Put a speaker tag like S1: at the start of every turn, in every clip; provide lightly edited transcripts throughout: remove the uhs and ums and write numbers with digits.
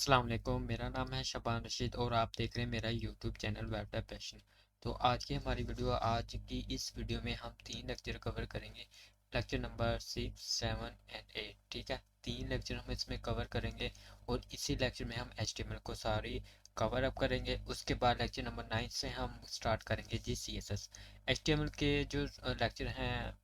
S1: अस्सलाम वालेकुम। मेरा नाम है शबान रशीद और आप देख रहे हैं मेरा YouTube channel web dev passion. तो आज की हमारी वीडियो, आज की इस वीडियो में हम 3 लेक्चर कवर करेंगे। Lecture number 6, 7 and 8। ठीक है, 3 लेक्चर हम इसमें कवर करेंगे और इसी लेक्चर में हम HTML को सारी कवर अप करेंगे। उसके बाद लेक्चर नंबर 9 से हम स्टार्ट करेंगे जी CSS। HTML के जो लेक्चर हैं,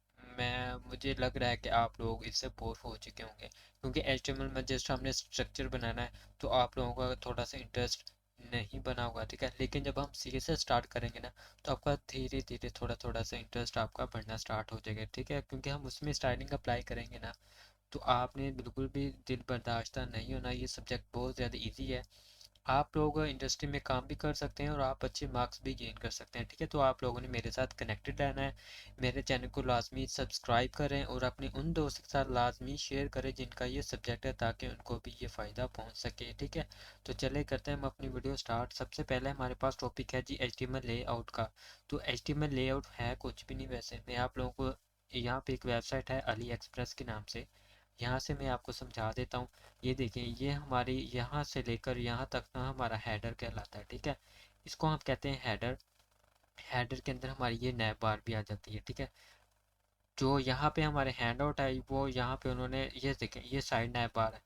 S1: मुझे लग रहा है कि आप लोग इससे बोर हो चुके होंगे, क्योंकि HTML में जस्ट हमने स्ट्रक्चर बनाना है तो आप लोगों का थोड़ा सा इंटरेस्ट नहीं बना होगा। ठीक है, लेकिन जब हम CSS स्टार्ट करेंगे ना, तो आपका धीरे धीरे थोड़ा थोड़ा सा इंटरेस्ट आपका बढ़ना स्टार्ट हो जाएगा। ठीक है, क्योंकि हम उसमें स्टाइलिंग अप्लाई करेंगे ना, तो आपने बिल्कुल भी दिल बर्दाश्त नहीं होना। ये सब्जेक्ट बहुत ज़्यादा ईजी है, आप लोग इंडस्ट्री में काम भी कर सकते हैं और आप अच्छे मार्क्स भी गेन कर सकते हैं। ठीक है, तो आप लोगों ने मेरे साथ कनेक्टेड रहना है। मेरे चैनल को लाजमी सब्सक्राइब करें और अपने उन दोस्तों के साथ लाजमी शेयर करें जिनका ये सब्जेक्ट है, ताकि उनको भी ये फ़ायदा पहुंच सके। ठीक है, तो चले करते हैं हम अपनी वीडियो स्टार्ट। सबसे पहले हमारे पास टॉपिक है जी HTML लेआउट का। तो HTML लेआउट है कुछ भी नहीं, वैसे मैं आप लोगों को यहाँ पे एक वेबसाइट है अली एक्सप्रेस के नाम से, यहाँ से मैं आपको समझा देता हूँ। ये देखें, ये हमारी यहाँ से लेकर यहाँ तक ना हमारा हेडर कहलाता है। ठीक है, इसको हम कहते हैं हेडर। हेडर के अंदर हमारी ये नैब बार भी आ जाती है। ठीक है, जो यहाँ पे हमारे हैंड आउट है, वो यहाँ पे उन्होंने ये देखें, ये साइड नैब बार है।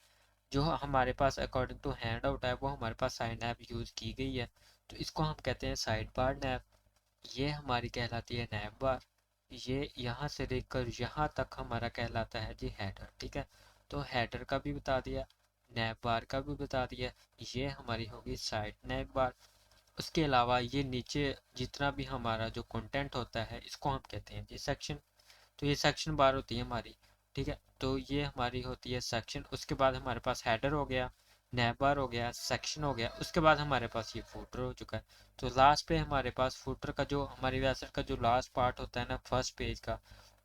S1: जो हमारे पास अकॉर्डिंग टू हैंड आउट है, वो हमारे पास साइड नैब यूज़ की गई है, तो इसको हम कहते हैं साइड बार नैब। ये हमारी कहलाती है नैब बार। ये यहाँ से लेकर यहाँ तक हमारा कहलाता है जी हेडर। ठीक है, तो हेडर का भी बता दिया, नैब बार का भी बता दिया। ये हमारी होगी साइड नैब बार। उसके अलावा ये नीचे जितना भी हमारा जो कंटेंट होता है, इसको हम कहते हैं जी सेक्शन। तो ये सेक्शन बार होती है हमारी। ठीक है, तो ये हमारी होती है सेक्शन। उसके बाद हमारे पास हेडर हो गया, नैब बार हो गया, सेक्शन हो गया। उसके बाद हमारे पास ये फुटर हो चुका है। तो लास्ट पे हमारे पास फुटर का, जो हमारी वेबसाइट का जो लास्ट पार्ट होता है ना, फर्स्ट पेज का,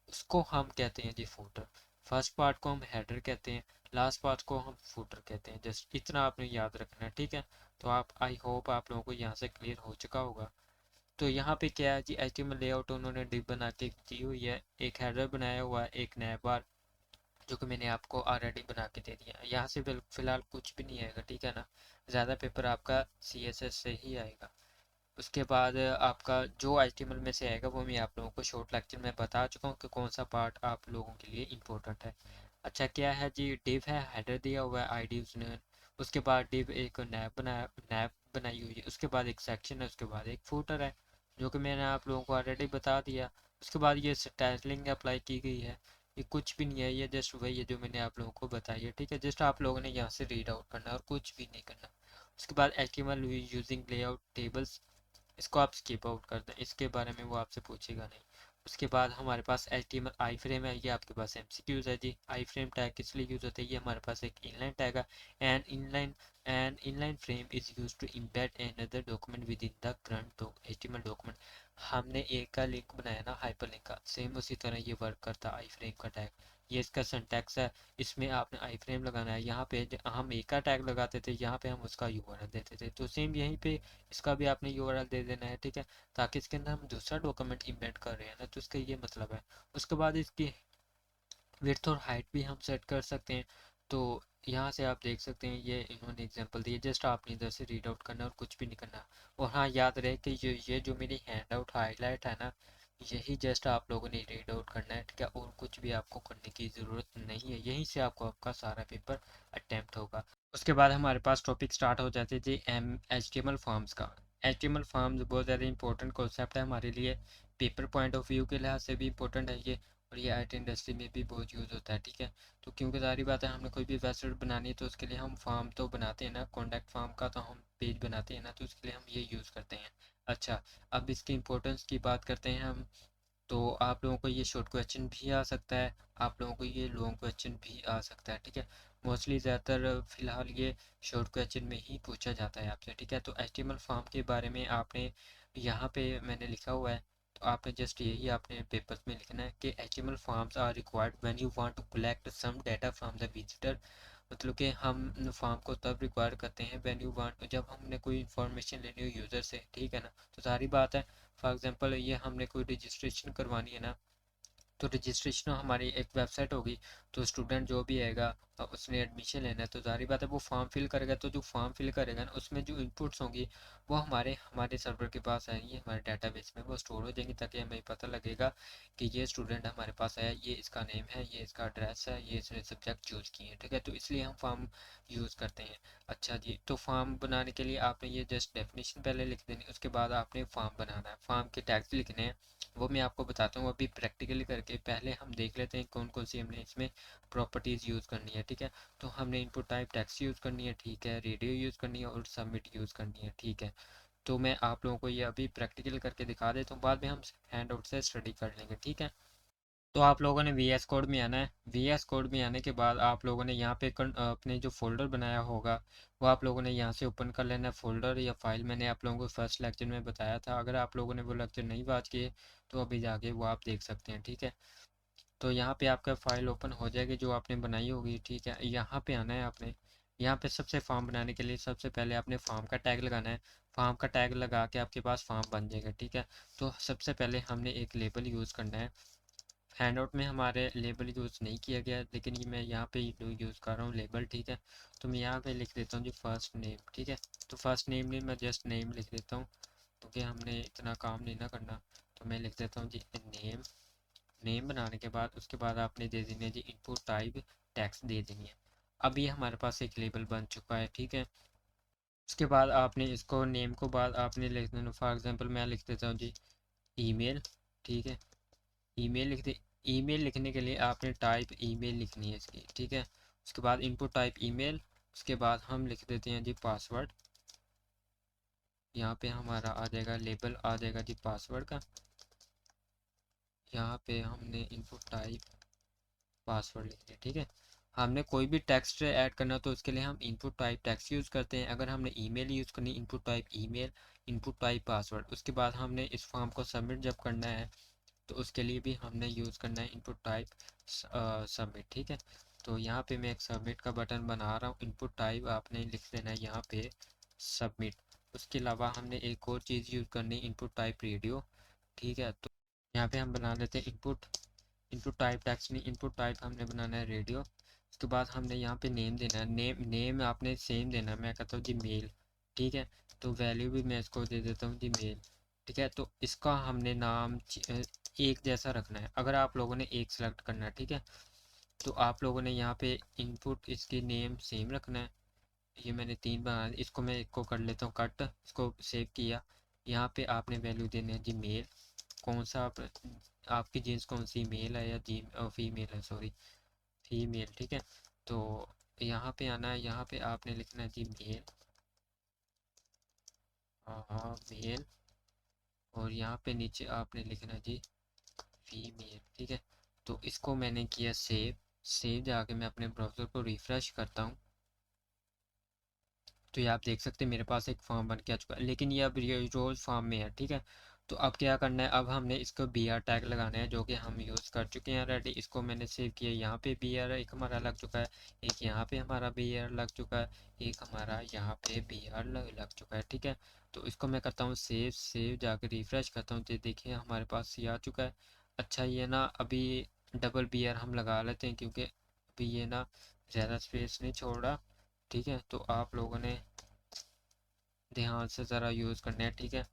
S1: उसको हम कहते हैं जी फुटर। फर्स्ट पार्ट को हम हेडर कहते हैं, लास्ट पार्ट को हम फुटर कहते हैं। जस्ट इतना आपने याद रखना है। ठीक है, तो आप, आई होप आप लोगों को यहाँ से क्लियर हो चुका होगा। तो यहाँ पे क्या है जी, HTML लेआउट उन्होंने डिव बना के दी हुई है। एक हेडर बनाया हुआ है, एक नैब बार, जो कि मैंने आपको ऑलरेडी बना के दे दिया। यहाँ से फिलहाल कुछ भी नहीं आएगा। ठीक है ना, ज़्यादा पेपर आपका CSS से ही आएगा। उसके बाद आपका जो HTML में से आएगा, वो मैं आप लोगों को शॉर्ट लेक्चर में बता चुका हूँ कि कौन सा पार्ट आप लोगों के लिए इम्पोर्टेंट है। अच्छा, क्या है जी, डिव है, हेडर दिया हुआ है ID उसने। उसके बाद डिव एक नैब बनाई हुई है। उसके बाद एक सेक्शन है, उसके बाद एक फूटर है, जो कि मैंने आप लोगों को ऑलरेडी बता दिया। उसके बाद ये स्टाइलिंग अप्लाई की गई है। ये कुछ भी नहीं है, ये जस्ट वही है जो मैंने आप लोगों को बताई है। ठीक है, जस्ट आप लोगों ने यहाँ से रीड आउट करना है और कुछ भी नहीं करना। उसके बाद HTML यूजिंग लेआउट टेबल्स, इसको आप स्किप आउट कर दें, इसके बारे में वो आपसे पूछेगा नहीं। उसके बाद हमारे पास HTML आई फ्रेम है। ये आपके पास MCQs है जी। आई फ्रेम टैग किस लिए यूज़ होता है? ये हमारे पास एक इनलाइन टैग है। And inline frame is use to embed another document within the current HTML document. हमने एक का लिंक बनाया ना, हाइपर लिंक का, सेम उसी तरह ये वर्क करता है आई फ्रेम का टैग। ये इसका सिंटैक्स है। इसमें आपने आई फ्रेम लगाना है। यहाँ पे हम एक का टैग लगाते थे, यहाँ पे हम उसका URL देते थे। तो सेम यहीं पे इसका भी आपने URL दे देना है। ठीक है, ताकि इसके अंदर हम दूसरा डॉक्यूमेंट इम्बेड कर रहे हैं ना, तो इसका ये मतलब है। उसके बाद इसकी विड्थ और हाइट भी हम सेट कर सकते हैं। तो यहाँ से आप देख सकते हैं, ये इन्होंने एग्जांपल दिए, जस्ट आपने इधर से रीड आउट करना और कुछ भी नहीं करना। और हाँ, याद रहे कि ये जो मेरी हैंड आउट हाईलाइट है ना, यही जस्ट आप लोगों ने रीड आउट करना है। ठीक है, और कुछ भी आपको करने की ज़रूरत नहीं है। यहीं से आपको आपका सारा पेपर अटैम्प्ट होगा। उसके बाद हमारे पास टॉपिक स्टार्ट हो जाते हैं जी HTML फॉर्म्स का। HTML फॉर्म्स बहुत ज़्यादा इंपॉर्टेंट कॉन्सेप्ट है हमारे लिए। पेपर पॉइंट ऑफ व्यू के लिहाज से भी इंपॉर्टेंट है ये, और ये IT इंडस्ट्री में भी बहुत यूज़ होता है। ठीक है, तो क्योंकि सारी बात है, हमने कोई भी वेबसाइट बनानी है तो उसके लिए हम फॉर्म तो बनाते हैं ना, कॉन्टैक्ट फॉर्म का तो हम पेज बनाते हैं ना, तो उसके लिए हम ये यूज़ करते हैं। अच्छा, अब इसकी इंपॉर्टेंस की बात करते हैं हम। तो आप लोगों को ये शॉर्ट क्वेश्चन भी आ सकता है, आप लोगों को ये लॉन्ग क्वेश्चन भी आ सकता है। ठीक है, मोस्टली ज़्यादातर फ़िलहाल ये शॉर्ट क्वेश्चन में ही पूछा जाता है आपसे। ठीक है, तो HTML फॉर्म के बारे में आपने यहाँ पे मैंने लिखा हुआ है, तो आपने जस्ट यही आपने पेपर्स में लिखना है कि HTML forms are required when you want to collect some data from the visitor. मतलब कि हम फॉर्म को तब रिक्वायर करते हैं व्हेन यू वांट, जब हमने कोई इन्फॉर्मेशन लेनी हो यूज़र से। ठीक है ना, तो सारी बात है। फॉर एग्जांपल ये हमने कोई रजिस्ट्रेशन करवानी है ना, तो रजिस्ट्रेशन हमारी एक वेबसाइट होगी। तो स्टूडेंट जो भी आएगा उसने एडमिशन लेना है तो ज़ाहिर बात है वो फॉर्म फिल करेगा। तो जो फॉर्म फिल करेगा ना उसमें जो इनपुट्स होंगी वो हमारे हमारे सर्वर के पास आएंगी, हमारे डाटाबेस में वो स्टोर हो जाएंगी, ताकि हमें पता लगेगा कि ये स्टूडेंट हमारे पास आया, ये इसका नेम है, ये इसका एड्रेस है, ये इसने सब्जेक्ट चूज़ किए हैं। ठीक है, तो इसलिए हम फॉर्म यूज़ करते हैं। अच्छा जी, तो फॉर्म बनाने के लिए आपने ये जस्ट डेफिनेशन पहले लिख देनी, उसके बाद आपने फॉर्म बनाना है, फॉर्म के टैग्स लिखने हैं। वो मैं आपको बताता हूँ अभी प्रैक्टिकली करके। पहले हम देख लेते हैं कौन कौन सी हमने इसमें प्रॉपर्टीज़ यूज़ करनी है। ठीक है, तो हमने इनपुट टाइप टेक्स्ट यूज़ करनी है, ठीक है, रेडियो यूज़ करनी है और सबमिट यूज़ करनी है। ठीक है, तो मैं आप लोगों को ये अभी प्रैक्टिकल करके दिखा देता हूँ, बाद में हम हैंड आउट से स्टडी कर लेंगे। ठीक है, तो आप लोगों ने वी एस कोड में आना है। वी एस कोड में आने के बाद आप लोगों ने यहाँ पे अपने जो फोल्डर बनाया होगा वो आप लोगों ने यहाँ से ओपन कर लेना है, फोल्डर या फाइल। मैंने आप लोगों को फर्स्ट लेक्चर में बताया था, अगर आप लोगों ने वो लेक्चर नहीं वॉच किए तो अभी जाके वो आप देख सकते हैं। ठीक है, तो यहाँ पे आपका फ़ाइल ओपन हो जाएगी जो आपने बनाई होगी। ठीक है, यहाँ पे आना है आपने। यहाँ पे सबसे फॉर्म बनाने के लिए सबसे पहले आपने फॉर्म का टैग लगाना है। फॉर्म का टैग लगा के आपके पास फॉर्म बन जाएगा। ठीक है, तो सबसे पहले हमने एक लेबल यूज़ करना है। हैंडआउट में हमारे लेबल यूज़ नहीं किया गया, लेकिन ये मैं यहाँ पे यूज़ कर रहा हूँ लेबल। ठीक है, तो मैं यहाँ पे लिख देता हूँ जी फर्स्ट नेम। ठीक है, तो फर्स्ट नेम नहीं, मैं जस्ट नेम लिख देता हूँ क्योंकि हमने इतना काम नहीं ना करना। तो मैं लिख देता हूँ जी नेम। नेम बनाने के बाद उसके बाद आपने दे देनी है जी इनपुट टाइप टेक्स्ट दे देनी है। अब ये हमारे पास एक लेबल बन चुका है। ठीक है, उसके बाद आपने इसको नेम को बाद आपने लिख देना, फॉर एग्जांपल मैं लिख देता हूँ जी ईमेल। ठीक है, ईमेल लिख दे। ईमेल लिखने के लिए आपने टाइप ईमेल लिखनी है इसकी। ठीक है, उसके बाद इनपुट टाइप ईमेल, उसके बाद हम लिख देते हैं जी पासवर्ड। यहाँ पे हमारा आ जाएगा लेबल, आ जाएगा जी पासवर्ड का। यहाँ पे हमने इनपुट टाइप पासवर्ड लिख दिया। ठीक है, हमने कोई भी टेक्स्ट ऐड करना तो उसके लिए हम इनपुट टाइप टेक्स्ट यूज़ करते हैं। अगर हमने ईमेल यूज़ करनी, input type email, input type password. उसके बाद हमने इस फॉर्म को सबमिट जब करना है तो उसके लिए भी हमने यूज़ करना है इनपुट टाइप सबमिट। ठीक है, तो यहाँ पे मैं एक सबमिट का बटन बना रहा हूँ। इनपुट टाइप आपने लिख देना है यहाँ पे सबमिट। उसके अलावा हमने एक और चीज़ यूज़ करनी है इनपुट टाइप रेडियो। ठीक है, तो यहाँ पे हम बना लेते हैं इनपुट इनपुट टाइप टेक्स्ट नहीं, इनपुट टाइप हमने बनाना है रेडियो। उसके बाद हमने यहाँ पे नेम देना है। नेम आपने सेम देना है, मैं कहता हूँ जी मेल। ठीक है, तो वैल्यू भी मैं इसको दे देता हूँ जी मेल। ठीक है, तो इसका हमने नाम एक जैसा रखना है। अगर आप लोगों ने एक सेलेक्ट करना है, ठीक है, तो आप लोगों ने यहाँ पे इनपुट इसकी नेम सेम रखना है। ये मैंने तीन बना, इसको मैं एक को कर लेता हूँ कट, इसको सेव किया। यहाँ पे आपने वैल्यू देनी है जी मेल। कौन सा आपकी जीन्स कौन सी, मेल है या जी फीमेल है, सॉरी फीमेल। ठीक है, तो यहाँ पे आना है, यहाँ पे आपने लिखना है जी मेल। हाँ मेल, और यहाँ पे नीचे आपने लिखना है जी फीमेल। ठीक है, तो इसको मैंने किया सेव। सेव जाके मैं अपने ब्राउज़र को रिफ़्रेश करता हूँ तो ये आप देख सकते हैं मेरे पास एक फॉर्म बन के आ चुका है, लेकिन ये अब ये रोज़ फॉर्म में है। ठीक है, तो अब क्या करना है, अब हमने इसको बी आर टैग लगाना है जो कि हम यूज़ कर चुके हैं ऑलरेडी। इसको मैंने सेव किया, यहाँ पे बी आर एक हमारा लग चुका है, एक यहाँ पे हमारा बी आर लग चुका है, एक हमारा यहाँ पे बी आर लग चुका है। ठीक है, तो इसको मैं करता हूँ सेव। सेव जाकर रिफ़्रेश करता हूँ तो देखिए हमारे पास ये आ चुका है। अच्छा, ये ना अभी डबल बी आर हम लगा लेते हैं क्योंकि अभी ये ना ज़्यादा स्पेस नहीं छोड़ रहा। ठीक है, तो आप लोगों ने ध्यान से ज़रा यूज़ करना है। ठीक है,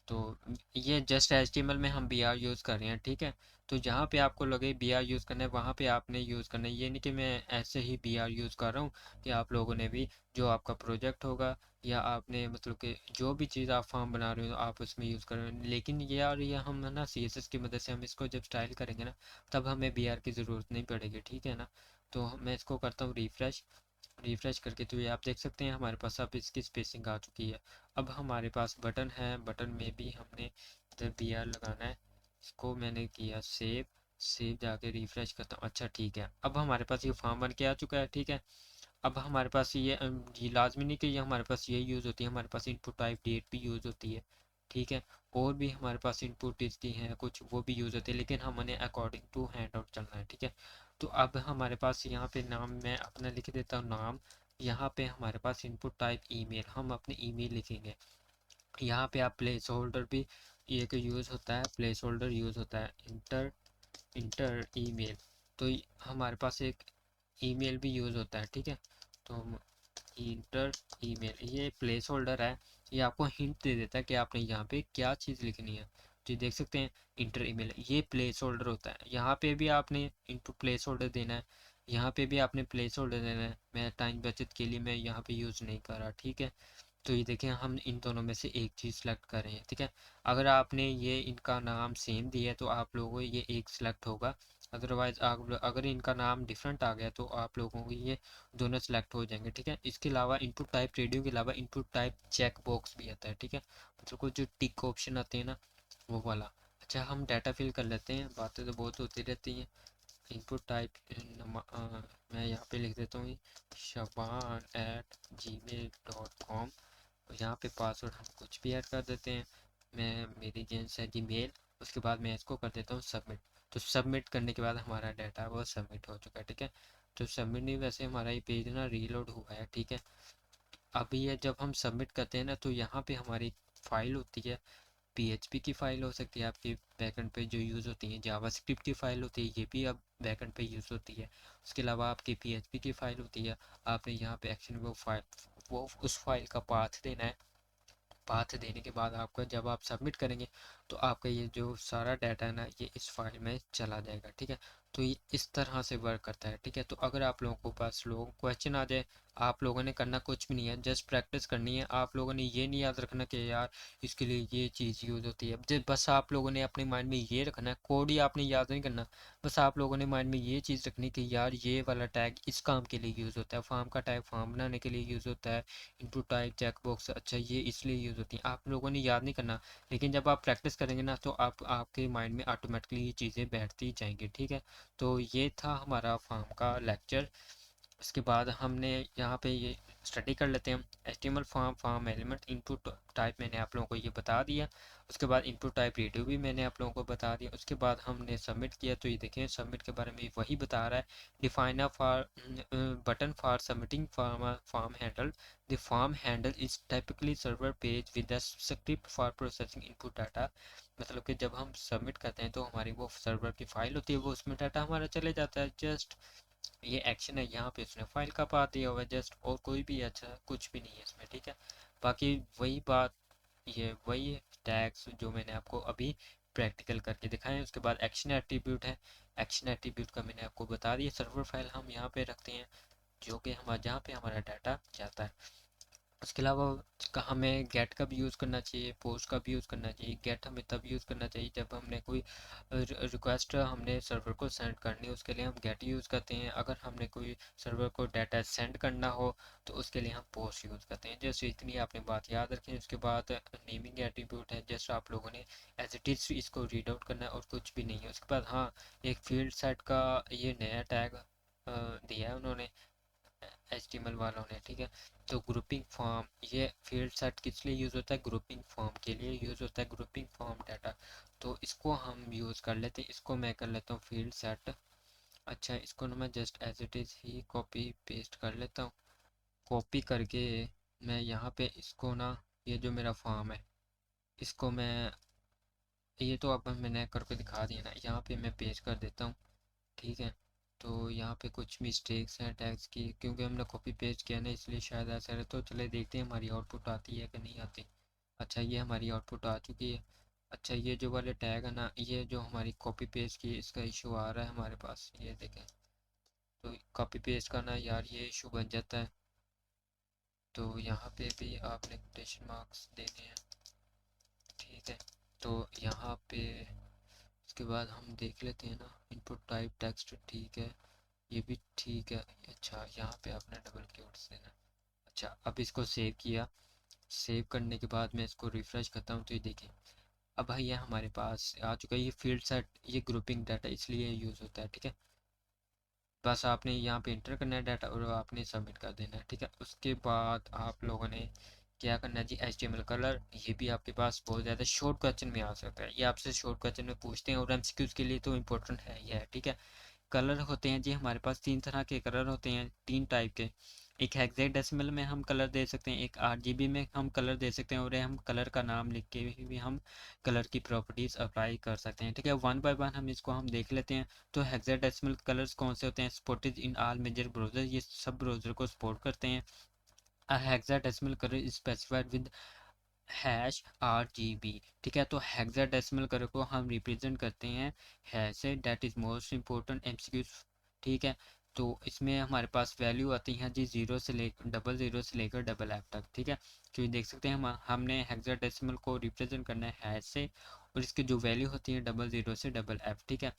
S1: तो ये जस्ट HTML में हम बी आर यूज़ कर रहे हैं। ठीक है, तो जहाँ पे आपको लगे बी आर यूज़ करना है वहाँ पे आपने यूज़ करना है। ये नहीं कि मैं ऐसे ही बी आर यूज़ कर रहा हूँ, कि आप लोगों ने भी जो आपका प्रोजेक्ट होगा या आपने मतलब कि जो भी चीज़ आप फॉर्म बना रहे हो आप उसमें यूज़ कर रहे हो। लेकिन ये यार ये हम ना CSS की मदद से हम इसको जब स्टाइल करेंगे ना तब हमें बी आर की ज़रूरत नहीं पड़ेगी। ठीक है ना, तो मैं इसको करता हूँ रिफ़्रेश करके, तो ये आप देख सकते हैं हमारे पास अब इसकी स्पेसिंग आ चुकी है। अब हमारे पास बटन है, बटन में भी हमने इधर बी आर लगाना है। इसको मैंने किया सेव। सेव जाके रिफ़्रेश करता हूँ। अच्छा ठीक है, अब हमारे पास ये फॉर्म बन के आ चुका है। ठीक है, अब हमारे पास ये लाजमी नहीं कि ये हमारे पास ये यूज़ होती है, हमारे पास इनपुट टाइप डेट भी यूज़ होती है। ठीक है, और भी हमारे पास इनपुट इसकी हैं कुछ, वो भी यूज़ होती है, लेकिन हमने अकॉर्डिंग टू हैंड आउट चलना है। ठीक है, तो अब हमारे पास यहाँ पे नाम मैं अपना लिख देता हूँ नाम। यहाँ पे हमारे पास इनपुट टाइप ईमेल, हम अपनी ईमेल लिखेंगे। यहाँ पे आप प्लेस होल्डर भी एक यूज़ होता है, प्लेस होल्डर यूज़ होता है, इंटर इंटर ईमेल, तो हमारे पास एक ईमेल भी यूज़ होता है, ठीक है। तो हम इंटर ईमेल, ये प्लेस होल्डर है, ये आपको हिंट दे देता है कि आपने यहाँ पे क्या चीज़ लिखनी है। जी देख सकते हैं इंटर ईमेल, ये प्लेस होल्डर होता है। यहाँ पे भी आपने इनटू प्लेस होल्डर देना है, यहाँ पे भी आपने प्लेस होल्डर देना है। मैं टाइम बचत के लिए मैं यहाँ पे यूज़ नहीं कर रहा, ठीक है। तो ये देखें हम इन दोनों में से एक चीज़ सेलेक्ट कर रहे हैं, ठीक है। अगर आपने ये इनका नाम सेम दिया है तो आप लोगों को ये एक सिलेक्ट होगा, अदरवाइज अगर इनका नाम डिफरेंट आ गया तो आप लोगों को ये दोनों सेलेक्ट हो जाएंगे, ठीक है। इसके अलावा इनपुट टाइप रेडियो के अलावा इनपुट टाइप चेक बॉक्स भी आता है, ठीक है। मतलब कुछ जो टिक ऑप्शन आते हैं ना, वो वाला। अच्छा हम डाटा फिल कर लेते हैं, बातें तो बहुत होती रहती हैं। इनपुट टाइप मैं यहाँ पे लिख देता हूँ shaban@gmail.com। यहाँ पे पासवर्ड हम कुछ भी ऐड कर देते हैं, मैं मेरी जेंस है जी मेल। उसके बाद मैं इसको कर देता हूँ सबमिट। तो सबमिट करने के बाद हमारा डाटा वो सबमिट हो चुका है, ठीक है। तो सबमिट नहीं, वैसे हमारा ये पेज ना रीलोड हुआ है, ठीक है। अभी ये जब हम सबमिट करते हैं ना तो यहाँ पे हमारी फाइल होती है, पीएचपी की फ़ाइल हो सकती है आपकी बैकएंड पे जो यूज़ होती है, जावास्क्रिप्ट की फ़ाइल होती है, ये भी अब बैकएंड पे यूज़ होती है। उसके अलावा आपकी पीएचपी की फ़ाइल होती है। आपने यहाँ पे एक्शन वो उस फाइल का पाथ देना है। पाथ देने के बाद आपका जब आप सबमिट करेंगे तो आपका ये जो सारा डाटा है ना ये इस फाइल में चला जाएगा, ठीक है। तो ये इस तरह से वर्क करता है, ठीक है। तो अगर आप लोगों को पास लोगों क्वेश्चन आ जाए, आप लोगों ने करना कुछ भी नहीं है, जस्ट प्रैक्टिस करनी है। आप लोगों ने ये नहीं याद रखना कि यार इसके लिए ये चीज़ यूज़ होती है, बस आप लोगों ने अपने माइंड में ये रखना है, कोड ही आपने याद नहीं करना। बस आप लोगों ने माइंड में ये चीज़ रखनी कि यार ये वाला टैग इस काम के लिए यूज़ होता है, फॉर्म का टैग फॉर्म बनाने के लिए यूज़ होता है, इनपुट टाइप चेक बॉक्स अच्छा ये इसलिए यूज़ होती हैं। आप लोगों ने याद नहीं करना, लेकिन जब आप प्रैक्टिस करेंगे ना तो आपके माइंड में ऑटोमेटिकली ये चीज़ें बैठती जाएंगी, ठीक है। तो ये था हमारा फॉर्म का लेक्चर। इसके बाद हमने यहाँ पे ये स्टडी कर लेते हैं। HTML form, form element, input type मैंने आप लोगों को ये बता दिया। उसके बाद इनपुट टाइप रेडियो भी मैंने आप लोगों को बता दिया। उसके बाद हमने सबमिट किया, तो ये देखें सबमिट के बारे में वही बता रहा है। Define a for button for submitting form handle, the form handle is typically server page with the script for processing input data. मतलब कि जब हम सबमिट करते हैं तो हमारी वो सर्वर की फाइल होती है, वो उसमें डाटा हमारा चले जाता है। जस्ट ये एक्शन है, यहाँ पे उसने फाइल का पाथ दिया हुआ है जस्ट, और कोई भी अच्छा कुछ भी नहीं है इसमें, ठीक है। बाकी वही बात, ये वही टैग्स जो मैंने आपको अभी प्रैक्टिकल करके दिखाए हैं। उसके बाद एक्शन एट्रीब्यूट है, एक्शन एट्रीब्यूट का मैंने आपको बता दिया। सर्वर फाइल हम यहाँ पे रखते हैं जो कि हमारा जहाँ पे हमारा डाटा जाता है। उसके अलावा हमें गेट का भी यूज़ करना चाहिए, पोस्ट का भी यूज़ करना चाहिए। गेट हमें तब यूज़ करना चाहिए जब हमने कोई रिक्वेस्ट हमने सर्वर को सेंड करनी है, उसके लिए हम गेट यूज़ करते हैं। अगर हमने कोई सर्वर को डाटा सेंड करना हो तो उसके लिए हम पोस्ट यूज़ करते हैं। जैसे इतनी आपने बात याद रखें। उसके बाद नेमिंग एट्रीब्यूट है, जैसे आप लोगों ने एज इट इज़ इसको रीड आउट करना है और कुछ भी नहीं है। उसके बाद हाँ, एक फील्ड सेट का ये नया टैग दिया है उन्होंने, एचटीएमएल वालों ने, ठीक है। तो ग्रुपिंग फॉर्म, ये फील्ड सेट किस लिए यूज़ होता है, ग्रुपिंग फॉर्म के लिए यूज़ होता है, ग्रुपिंग फॉर्म डाटा। तो इसको हम यूज़ कर लेते हैं, इसको मैं कर लेता हूँ फील्ड सेट। अच्छा इसको ना मैं जस्ट एज इट इज़ ही कॉपी पेस्ट कर लेता हूँ। कॉपी करके मैं यहाँ पे इसको ना, ये जो मेरा फॉर्म है इसको मैं, ये तो अब मैंने करके दिखा दिया ना, यहाँ पे मैं पेस्ट कर देता हूँ, ठीक है। तो यहाँ पे कुछ मिस्टेक्स हैं टैग्स की, क्योंकि हमने कॉपी पेस्ट किया ना इसलिए शायद ऐसा है। तो चले देखते हैं हमारी आउटपुट आती है कि नहीं आती। अच्छा ये हमारी आउटपुट आ चुकी है। अच्छा ये जो वाले टैग है ना, ये जो हमारी कॉपी पेस्ट की इसका इशू आ रहा है हमारे पास, ये देखें। तो कॉपी पेस्ट का ना यार ये इशू बन जाता है। तो यहाँ पे भी आपने कोटेशन मार्क्स देने हैं, ठीक है। तो यहाँ पे उसके बाद हम देख लेते हैं ना, इनपुट टाइप टेक्स्ट ठीक है, ये भी ठीक है। अच्छा यहाँ पे आपने डबल कीवर्ड्स देना। अच्छा अब इसको सेव किया, सेव करने के बाद मैं इसको रिफ़्रेश करता हूँ तो ये देखें अब भाई ये हमारे पास आ चुका है। ये फील्ड सेट, ये ग्रुपिंग डाटा इसलिए यूज़ होता है, ठीक है। बस आपने यहाँ पे इंटर करना है डाटा और आपने सबमिट कर देना है, ठीक है। उसके बाद आप लोगों ने क्या करना है जी, HTML कलर, ये भी आपके पास बहुत ज़्यादा शॉर्ट क्वेश्चन में आ सकता है, ये आपसे शॉर्ट क्वेश्चन में पूछते हैं और MCQs के लिए तो इम्पोर्टेंट है ही है, ठीक है। कलर होते हैं जी हमारे पास तीन तरह के कलर होते हैं, तीन टाइप के। एक हेक्साडेसिमल में हम कलर दे सकते हैं, एक आरजीबी में हम कलर दे सकते हैं, और हम कलर का नाम लिख के भी हम कलर की प्रॉपर्टीज़ अप्लाई कर सकते हैं। ठीक है, वन बाय वन हम इसको हम देख लेते हैं। तो हेक्साडेसिमल कलर्स कौन से होते हैं? Supported in all major browser, ये सब ब्राउज़र को सपोर्ट करते हैं। A hexadecimal colour is specified with hash RGB। ठीक है, तो हेक्साडेसिमल कलर को हम रिप्रेजेंट करते हैं हैश से, that is most important MCQ। ठीक है, तो इसमें हमारे पास वैल्यू आती है जी 0 से लेकर 00 से लेकर FF तक। ठीक है, तो ये देख सकते हैं हमने हेक्साडेसिमल को रिप्रेजेंट करना है हैश से, और इसकी जो वैल्यू होती है 00 से FF। ठीक है,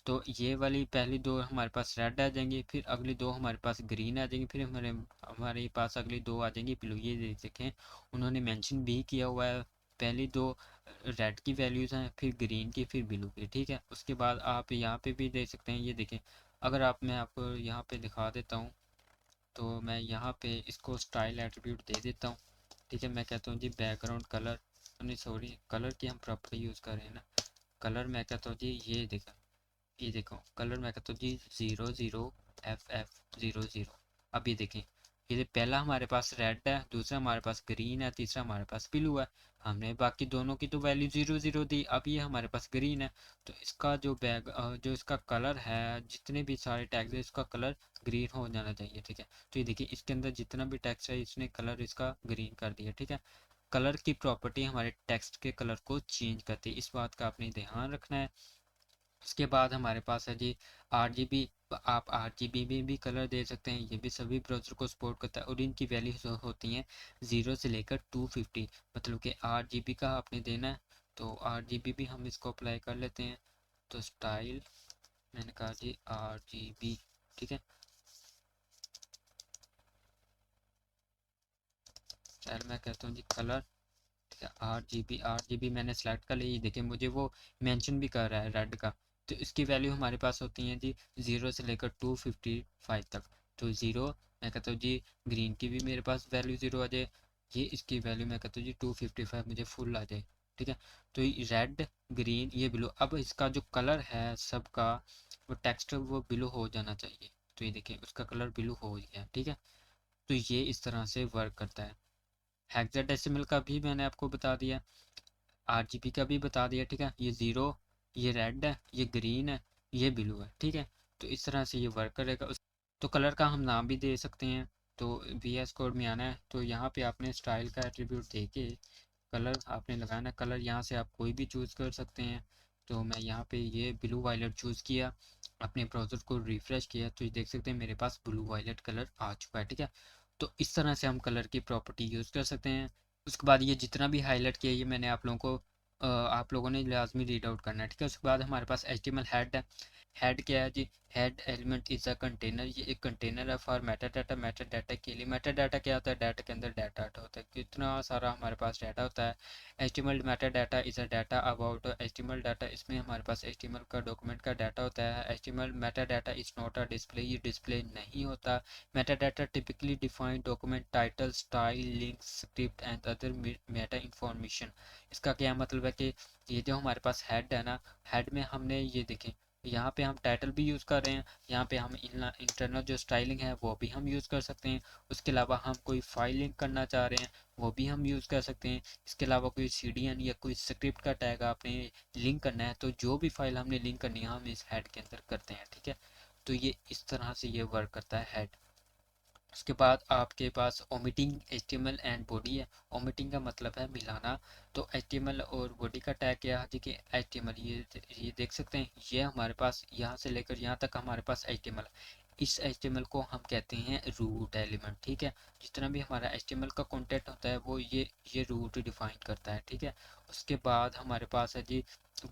S1: तो ये वाली पहली दो हमारे पास रेड आ जाएंगी, फिर अगली दो हमारे पास ग्रीन आ जाएंगी, फिर हमारे हमारे पास अगली दो आ जाएंगी ब्लू। ये देखें, उन्होंने मेंशन भी किया हुआ है, पहली दो रेड की वैल्यूज़ हैं, फिर ग्रीन की, फिर ब्लू की। ठीक है, उसके बाद आप यहाँ पे भी देख सकते हैं, ये देखें, अगर आप मैं आपको यहाँ पे दिखा देता हूँ, तो मैं यहाँ पे इसको स्टाइल एट्रीब्यूट दे देता हूँ। ठीक है, मैं कहता हूँ जी बैकग्राउंड कलर, नहीं सॉरी, कलर की हम प्रॉपर्टी यूज़ कर रहे हैं ना, कलर मैं कहता हूँ जी ये देखो कलर मैं कहता हूँ जी 00FF00। अब ये देखें, ये पहला हमारे पास रेड है, दूसरा हमारे पास ग्रीन है, तीसरा हमारे पास ब्लू है। हमने बाकी दोनों की तो वैल्यू 00 दी, अब ये हमारे पास ग्रीन है, तो इसका जो इसका कलर है, जितने भी सारे टैग्स है, इसका कलर ग्रीन हो जाना चाहिए। ठीक है, तो ये देखिए, इसके अंदर जितना भी टेक्स्ट है, इसने कलर इसका ग्रीन कर दिया। ठीक है, कलर की प्रॉपर्टी हमारे टेक्स्ट के कलर को चेंज करती है, इस बात का आपने ध्यान रखना है। उसके बाद हमारे पास है जी RGB। आप RGB में भी कलर दे सकते हैं, ये भी सभी ब्राउज़र को सपोर्ट करता है, और इनकी वैल्यू होती हैं 0 से लेकर 250। मतलब कि RGB का आपने देना है, तो RGB भी हम इसको अप्लाई कर लेते हैं। तो स्टाइल, मैंने कहा जी RGB। ठीक है, स्टाइल मैं कहता हूँ जी कलर। RGB मैंने सेलेक्ट कर ली, देखिए मुझे वो मेंशन भी कर रहा है रेड का। तो इसकी वैल्यू हमारे पास होती है जी 0 से लेकर 255 तक। तो 0 मैं कहता हूँ जी, ग्रीन की भी मेरे पास वैल्यू 0 आ जाए, ये इसकी वैल्यू मैं कहता हूँ जी 255 मुझे फुल आ जाए। ठीक है, तो ये रेड, ग्रीन, ये ब्लू, अब इसका जो कलर है सबका, वो टेक्स्ट वो ब्लू हो जाना चाहिए। तो ये देखिए, उसका कलर ब्लू हो गया। ठीक है, तो ये इस तरह से वर्क करता है। हेक्साडेसिमल का भी मैंने आपको बता दिया, RGB का भी बता दिया। ठीक है, ये 0, ये रेड है, ये ग्रीन है, ये ब्लू है। ठीक है, तो इस तरह से ये वर्क करेगा। तो कलर का हम नाम भी दे सकते हैं। तो VS कोड में आना है, तो यहाँ पे आपने स्टाइल का एट्रीब्यूट दे के कलर आपने लगाना है। कलर यहाँ से आप कोई भी चूज़ कर सकते हैं। तो मैं यहाँ पे ये ब्लू वायलेट चूज़ किया, अपने ब्राउज़र को रिफ़्रेश किया, तो ये देख सकते हैं मेरे पास ब्लू वायलेट कलर आ चुका है। ठीक है, तो इस तरह से हम कलर की प्रॉपर्टी यूज़ कर सकते हैं। उसके बाद ये जितना भी हाईलाइट किया, ये मैंने आप लोगों को आप लोगों ने लाजमी रीड आउट करना है। ठीक है, उसके बाद हमारे पास HTML हेड है। हेड क्या है जी? Head element is a container, ये एक कंटेनर है for meta data. Meta data के लिए, मेटा डाटा क्या होता है? डाटा के अंदर डाटा होता है, कितना सारा हमारे पास डाटा होता है। HTML Meta data is a data about HTML data, इसमें हमारे पास HTML का डॉक्यूमेंट का डाटा होता है। HTML Meta data is not a display, ये डिस्प्ले नहीं होता। Metadata typically define document title, style, links, script and other meta information। इसका क्या मतलब है कि ये जो हमारे पास हेड है ना, हेड में हमने ये देखें, यहाँ पे हम टाइटल भी यूज़ कर रहे हैं, यहाँ पे हम इंटरनल जो स्टाइलिंग है वो भी हम यूज़ कर सकते हैं। उसके अलावा हम कोई फाइल लिंक करना चाह रहे हैं, वो भी हम यूज़ कर सकते हैं। इसके अलावा कोई CDN या कोई स्क्रिप्ट का टैग आपने लिंक करना है, तो जो भी फाइल हमने लिंक करनी है हम इस हेड के अंदर करते हैं। ठीक है, तो ये इस तरह से ये वर्क करता है हेड। उसके बाद आपके पास ओमिटिंग HTML एंड बॉडी है। ओमिटिंग का मतलब है मिलाना। तो HTML और बॉडी का टैग क्या है? देखिए HTML, ये देख सकते हैं, ये हमारे पास यहाँ से लेकर यहाँ तक हमारे पास HTML। इस HTML को हम कहते हैं रूट एलिमेंट। ठीक है, जितना भी हमारा HTML का कंटेंट होता है वो ये रूट डिफाइन करता है। ठीक है, उसके बाद हमारे पास है जी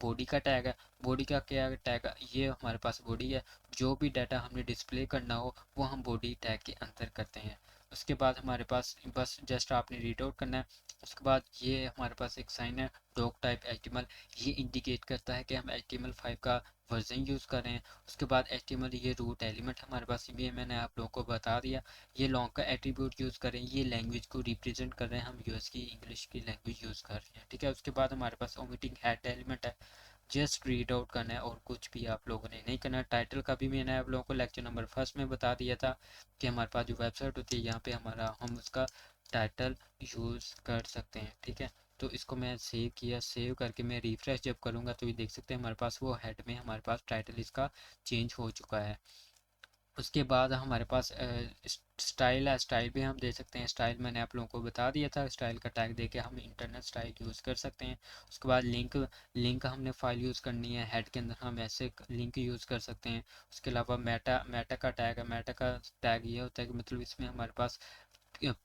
S1: बॉडी का टैग है। बॉडी का क्या टैग है? ये हमारे पास बॉडी है, जो भी डाटा हमने डिस्प्ले करना हो वो हम बॉडी टैग के अंदर करते हैं। उसके बाद हमारे पास बस जस्ट आपने रीड आउट करना है। उसके बाद ये हमारे पास एक साइन है डॉक टाइप HTML, ये इंडिकेट करता है कि हम HTML5 का वर्जन यूज़ कर रहे हैं। उसके बाद HTML ये रूट एलिमेंट हमारे पास भी मैंने आप लोगों को बता दिया। ये लॉन्ग का एट्रीब्यूट यूज़ करें, ये लैंग्वेज को रिप्रेजेंट कर रहे हैं, हम US की इंग्लिश की लैंग्वेज यूज़ कर रहे हैं। ठीक है, उसके बाद हमारे पास ओमिटिंग हेड एलिमेंट है। जस्ट रीड आउट करना है और कुछ भी आप लोगों ने नहीं करना। टाइटल का भी मैंने आप लोगों को लेक्चर नंबर फर्स्ट में बता दिया था कि हमारे पास जो वेबसाइट होती है यहाँ पे हमारा हम उसका टाइटल यूज़ कर सकते हैं, ठीक है। तो इसको मैं सेव किया, सेव करके मैं रिफ्रेश जब करूँगा तो ये देख सकते हैं हमारे पास वो हेड में हमारे पास टाइटल इसका चेंज हो चुका है। उसके बाद हमारे पास स्टाइल है, स्टाइल भी हम दे सकते हैं। स्टाइल मैंने आप लोगों को बता दिया था, स्टाइल का टैग देके हम इंटरनेट स्टाइल यूज़ कर सकते हैं। उसके बाद लिंक, लिंक हमने फाइल यूज़ करनी है, हेड के अंदर हम ऐसे लिंक यूज़ कर सकते हैं। उसके अलावा मेटा, मेटा का टैग है। मेटा का टैग ये होता है कि मतलब इसमें हमारे पास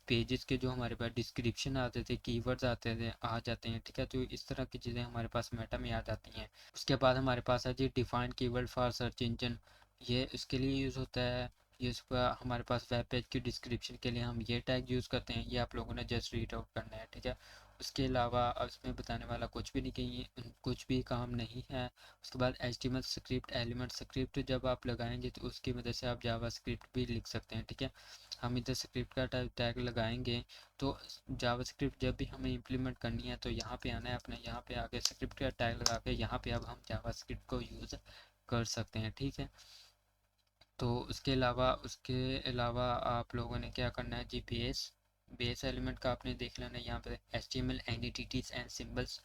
S1: पेजेस के जो हमारे पास डिस्क्रिप्शन आते थे, कीवर्ड्स आते थे, आ जाते हैं, ठीक है। तो इस तरह की चीज़ें हमारे पास मेटा में आ जाती हैं। उसके बाद हमारे पास है जी define keyword for search engine. ये इसके लिए यूज़ होता है। ये उस पर हमारे पास वेब पेज की डिस्क्रिप्शन के लिए हम ये टैग यूज़ करते हैं। ये आप लोगों ने जस्ट रीड आउट करना है, ठीक है। उसके अलावा इसमें बताने वाला कुछ भी नहीं, कहीं कुछ भी काम नहीं है। उसके बाद HTML स्क्रिप्ट एलिमेंट, स्क्रिप्ट जब आप लगाएंगे तो उसकी मदद से आप जावा स्क्रिप्ट भी लिख सकते हैं, ठीक है। हम इधर स्क्रिप्ट का टैग लगाएंगे तो जावा स्क्रिप्ट जब भी हमें इम्प्लीमेंट करनी है तो यहाँ पे आना है, अपने यहाँ पे आके स्क्रिप्ट का टैग लगा के यहाँ पे अब हम जावा स्क्रिप्ट को यूज़ कर सकते हैं, ठीक है। तो उसके अलावा आप लोगों ने क्या करना है जी, बेस एलिमेंट का आपने देख लेना है। यहाँ पे HTML एंटिटीज एंड सिंबल्स,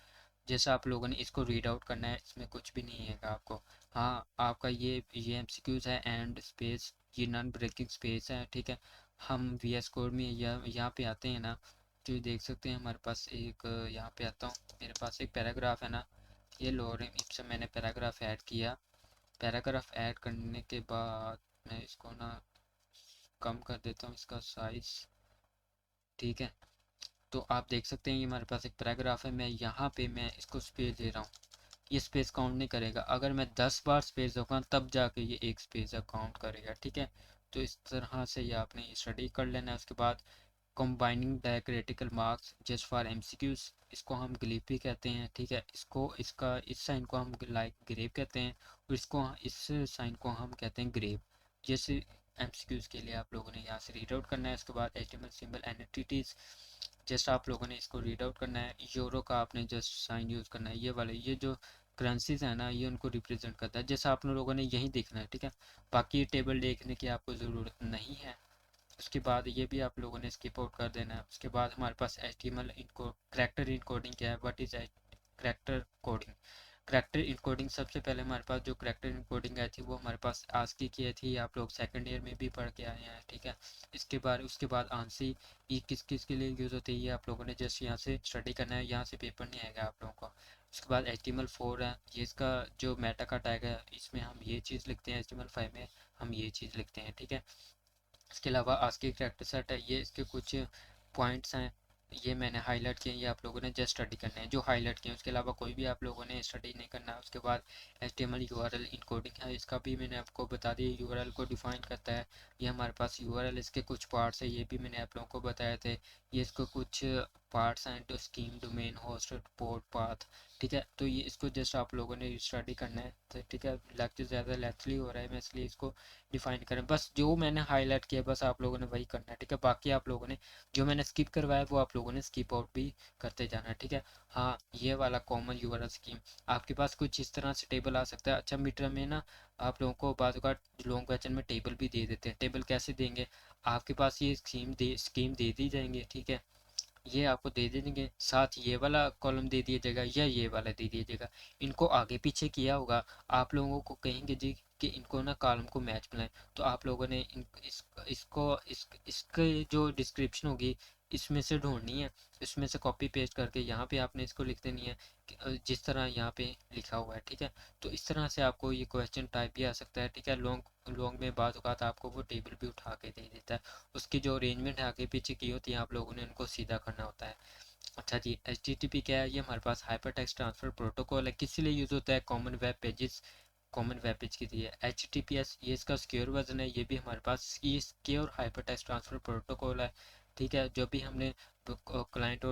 S1: जैसा आप लोगों ने इसको रीड आउट करना है। इसमें कुछ भी नहीं है आपको। हाँ, आपका ये MCQs है एंड स्पेस, ये नॉन ब्रेकिंग स्पेस है, ठीक है। हम VS कोड में यहाँ पे आते हैं ना, तो ये देख सकते हैं हमारे पास एक, यहाँ पे आता हूँ, मेरे पास एक पैराग्राफ है ना, ये लोरेम इप्सम मैंने पैराग्राफ ऐड किया। पैराग्राफ ऐड करने के बाद मैं इसको ना कम कर देता हूँ इसका साइज, ठीक है। तो आप देख सकते हैं ये हमारे पास एक पैराग्राफ है। मैं इसको स्पेस दे रहा हूँ, ये स्पेस काउंट नहीं करेगा। अगर मैं 10 बार स्पेस दूंगा तब जाके ये एक स्पेस काउंट करेगा, ठीक है। तो इस तरह से ये आपने स्टडी कर लेना है। उसके बाद combining diacritical marks just for MCQs, इसको हम ग्लिप भी कहते हैं, ठीक है। इसका इस साइन को हम लाइक ग्रेव कहते हैं, और इस साइन को हम कहते हैं ग्रेव। जैसे MCQs के लिए आप लोगों ने यहाँ से रीड आउट करना है। उसके बाद HTML सिंबल एंटिटीज, जस्ट आप लोगों ने इसको रीड आउट करना है। यूरो का आपने जस्ट साइन यूज़ करना है। ये वाले ये जो करेंसीज है ना, ये उनको रिप्रेजेंट करता है, जैसा आप लोगों ने यही देखना है, ठीक है। बाकी टेबल देखने की आपको ज़रूरत नहीं है। उसके बाद ये भी आप लोगों ने स्किप आउट कर देना है। उसके बाद हमारे पास HTML इनको करेक्टर इनकोडिंग क्या है, what is character coding. Character encoding, सबसे पहले हमारे पास जो करेक्टर इनकोडिंग आई थी वो हमारे पास आस्की की आई थी, आप लोग सेकंड ईयर में भी पढ़ के आए हैं, ठीक है। उसके बाद आंसी, ये किस किस के लिए यूज़ होती है, ये आप लोगों ने जस्ट यहाँ से स्टडी करना है, यहाँ से पेपर नहीं आएगा आप लोगों को। उसके बाद HTML4 है, ये इसका जो मेटा का टैग है, इसमें हम ये चीज़ लिखते हैं, HTML5 में हम ये चीज़ लिखते हैं, ठीक है। इसके अलावा आस्की करैक्टर सेट है, ये इसके कुछ पॉइंट्स हैं, ये मैंने हाईलाइट किए, ये आप लोगों ने जस्ट स्टडी करने हैं जो हाईलाइट किए। उसके अलावा कोई भी आप लोगों ने स्टडी नहीं करना है। उसके बाद HTML URL इनकोडिंग है, इसका भी मैंने आपको बता दिया, URL को डिफाइन करता है। ये हमारे पास URL इसके कुछ पार्ट्स है, ये भी मैंने आप लोगों को बताए थे। ये इसको कुछ पार्ट्स हैं, तो scheme, domain, host, port, path, ठीक है। तो ये इसको जस्ट आप लोगों ने स्टडी करना है, तो ठीक है। लेक्चर ज़्यादा लेंथली हो रहा है, मैं इसलिए इसको डिफाइन करें, बस जो मैंने हाईलाइट किया बस आप लोगों ने वही करना है, ठीक है। बाकी आप लोगों ने जो मैंने स्किप करवाया वो आप लोगों ने स्किप आउट भी करते जाना है, ठीक है। हाँ, ये वाला कॉमन यूआरएल स्कीम आपके पास कुछ इस तरह से टेबल आ सकता है। अच्छा, मीटर में ना आप लोगों को बाद का लॉन्ग क्वेश्चन में टेबल भी दे देते हैं। टेबल कैसे देंगे, आपके पास ये स्कीम दे दी जाएंगे, ठीक है। ये आपको दे देंगे, साथ ये वाला कॉलम दे दिया जाएगा या ये वाला दे दिया जाएगा। इनको आगे पीछे किया होगा, आप लोगों को कहेंगे जी कि इनको ना कॉलम को मैच बनाएं, तो आप लोगों ने इसके जो डिस्क्रिप्शन होगी इसमें से ढूंढनी है, इसमें से कॉपी पेस्ट करके यहाँ पे आपने इसको लिख देनी है जिस तरह यहाँ पे लिखा हुआ है, ठीक है। तो इस तरह से आपको ये क्वेश्चन टाइप भी आ सकता है, ठीक है। लॉन्ग लॉन्ग में बात होगा तो आपको वो टेबल भी उठा के दे देता है। उसकी जो अरेंजमेंट है आगे पीछे की होती है, आप लोगों ने उनको सीधा करना होता है। अच्छा जी, HTTP क्या है, ये हमारे पास हाइपर टेक्स्ट ट्रांसफर प्रोटोकॉल है। किस लिए यूज़ होता है, कॉमन वेब पेज के लिए। HTTPS ये इसका सिक्योर वर्जन है, ये भी हमारे पास ये secure hyper text transfer protocol है, ठीक है। जो भी हमने क्लाइंट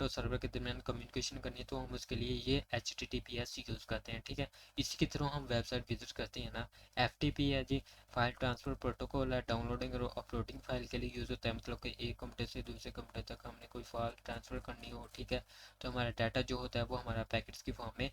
S1: और सर्वर के दरमियान कम्युनिकेशन करनी है तो हम उसके लिए ये HTTPS यूज़ करते हैं, ठीक है। इसी के थ्रू हम वेबसाइट विजिट करते हैं ना। FTP है जी, फाइल ट्रांसफ़र प्रोटोकॉल है, डाउनलोडिंग और अपलोडिंग फाइल के लिए यूज़ होता है। मतलब कि एक कंप्यूटर से दूसरे कंप्यूटर तक हमने कोई फाइल ट्रांसफ़र करनी हो, ठीक है, तो हमारा डाटा जो होता है वो हमारा पैकेट्स की फॉर्म में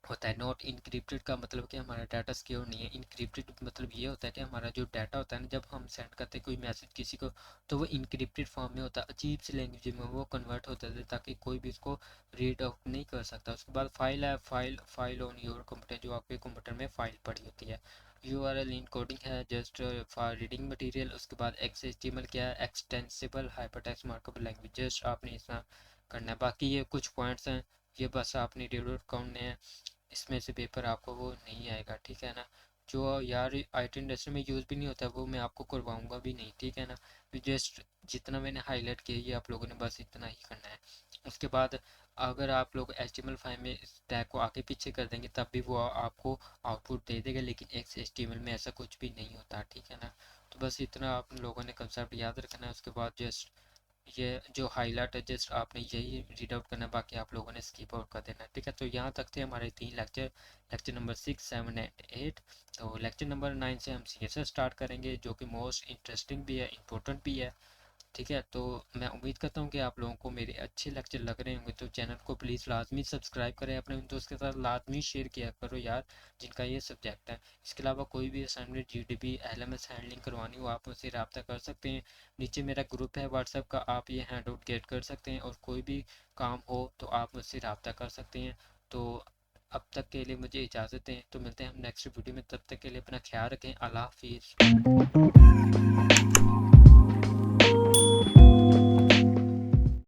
S1: होता है। नॉट इनक्रिप्टेड का मतलब कि हमारा डाटा सिक्योर नहीं है। इनक्रिप्टेड मतलब ये होता है कि हमारा जो डाटा होता है ना, जब हम सेंड करते हैं कोई मैसेज किसी को, तो वो इनक्रिप्टेड फॉर्म में होता है, अजीब सी लैंग्वेज में वो कन्वर्ट होता है ताकि कोई भी उसको रीड आउट नहीं कर सकता। उसके बाद फाइल है, फाइल ऑन योर कंप्यूटर, जो आपके कंप्यूटर में फाइल पड़ी होती है। URL इनकोडिंग है जस्ट फॉर रीडिंग मटेरियल। उसके बाद XHTML क्या है, extensible hypertext markup language, just आपने इतना करना है। बाकी ये कुछ पॉइंट्स हैं, ये बस आपने रीड करने हैं, इसमें से पेपर आपको वो नहीं आएगा, ठीक है ना। जो यार IT इंडस्ट्री में यूज़ भी नहीं होता वो मैं आपको करवाऊंगा भी नहीं, ठीक है ना। जस्ट जितना मैंने हाईलाइट किया ये आप लोगों ने बस इतना ही करना है। उसके बाद अगर आप लोग HTML फाइल में इस टैग को आगे पीछे कर देंगे तब भी वो आपको आउटपुट दे देगा, लेकिन HTML में ऐसा कुछ भी नहीं होता, ठीक है ना। तो बस इतना आप लोगों ने कंसेप्ट याद रखना है। उसके बाद जस्ट ये जो हाईलाइट है जस्ट आपने यही रीड आउट करना है, बाकी आप लोगों ने स्किप आउट कर देना है, ठीक है। तो यहाँ तक थे हमारे 3 लेक्चर, लेक्चर नंबर 6, 7 एंड 8। तो लेक्चर नंबर 9 से हम CSS स्टार्ट करेंगे, जो कि मोस्ट इंटरेस्टिंग भी है, इंपॉर्टेंट भी है, ठीक है। तो मैं उम्मीद करता हूँ कि आप लोगों को मेरे अच्छे लेक्चर लग रहे होंगे। तो चैनल को प्लीज़ लाजमी सब्सक्राइब करें, अपने दोस्त के साथ लाजमी शेयर किया करो यार, जिनका ये सब्जेक्ट है। इसके अलावा कोई भी असाइनमेंट GDP LMS हैंडलिंग करवानी हो आप मुझसे रब्ता कर सकते हैं। नीचे मेरा ग्रुप है व्हाट्सएप का, आप ये हैंड आउट गेट कर सकते हैं, और कोई भी काम हो तो आप मुझसे रब्ता कर सकते हैं। तो अब तक के लिए मुझे इजाज़त दें, तो मिलते हैं हम नेक्स्ट वीडियो में। तब तक के लिए अपना ख्याल रखें। अल्लाह हाफिज़।